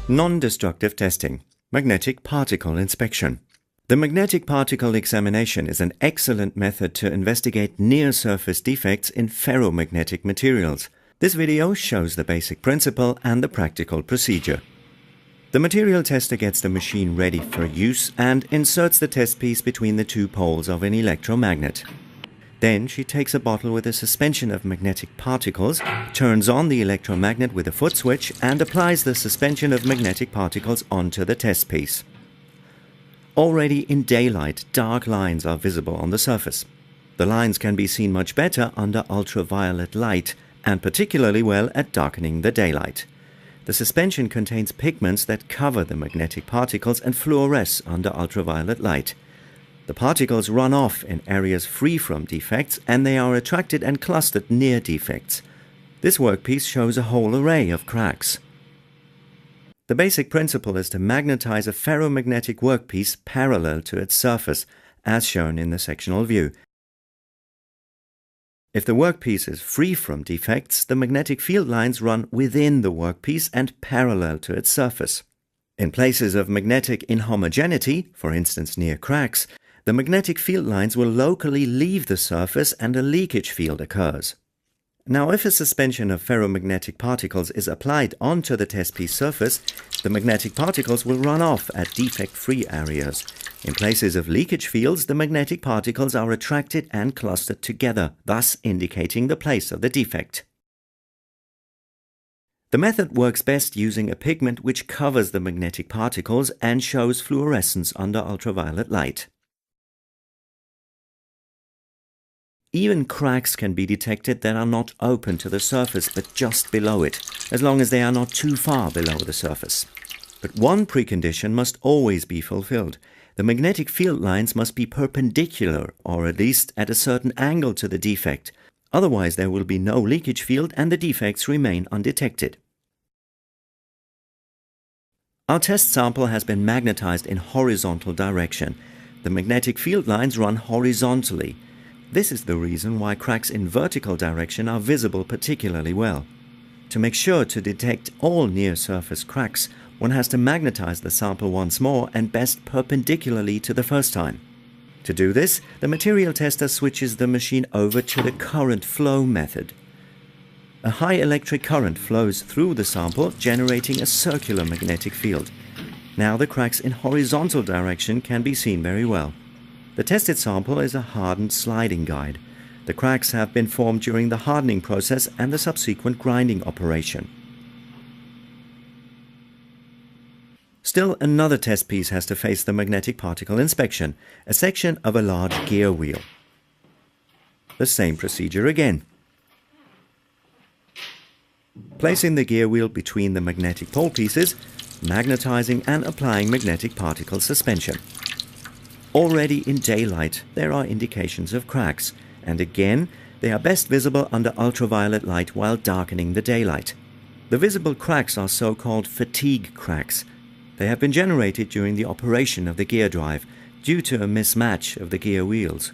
Non-destructive testing. Magnetic particle inspection. The magnetic particle examination is an excellent method to investigate near-surface defects in ferromagnetic materials. This video shows the basic principle and the practical procedure. The material tester gets the machine ready for use and inserts the test piece between the two poles of an electromagnet. Then she takes a bottle with a suspension of magnetic particles, turns on the electromagnet with a foot switch and applies the suspension of magnetic particles onto the test piece. Already in daylight, dark lines are visible on the surface. The lines can be seen much better under ultraviolet light and particularly well at darkening the daylight. The suspension contains pigments that cover the magnetic particles and fluoresce under ultraviolet light. The particles run off in areas free from defects and they are attracted and clustered near defects. This workpiece shows a whole array of cracks. The basic principle is to magnetize a ferromagnetic workpiece parallel to its surface, as shown in the sectional view. If the workpiece is free from defects, the magnetic field lines run within the workpiece and parallel to its surface. In places of magnetic inhomogeneity, for instance near cracks, the magnetic field lines will locally leave the surface and a leakage field occurs. Now, if a suspension of ferromagnetic particles is applied onto the test piece surface, the magnetic particles will run off at defect-free areas. In places of leakage fields, the magnetic particles are attracted and clustered together, thus indicating the place of the defect. The method works best using a pigment which covers the magnetic particles and shows fluorescence under ultraviolet light. Even cracks can be detected that are not open to the surface but just below it, as long as they are not too far below the surface. But one precondition must always be fulfilled. The magnetic field lines must be perpendicular, or at least at a certain angle to the defect. Otherwise there will be no leakage field and the defects remain undetected. Our test sample has been magnetized in horizontal direction. The magnetic field lines run horizontally. This is the reason why cracks in vertical direction are visible particularly well. To make sure to detect all near-surface cracks, one has to magnetize the sample once more and best perpendicularly to the first time. To do this, the material tester switches the machine over to the current flow method. A high electric current flows through the sample, generating a circular magnetic field. Now the cracks in horizontal direction can be seen very well. The tested sample is a hardened sliding guide. The cracks have been formed during the hardening process and the subsequent grinding operation. Still another test piece has to face the magnetic particle inspection, a section of a large gear wheel. The same procedure again. Placing the gear wheel between the magnetic pole pieces, magnetizing and applying magnetic particle suspension. Already in daylight, there are indications of cracks, and again, they are best visible under ultraviolet light while darkening the daylight. The visible cracks are so-called fatigue cracks. They have been generated during the operation of the gear drive due to a mismatch of the gear wheels.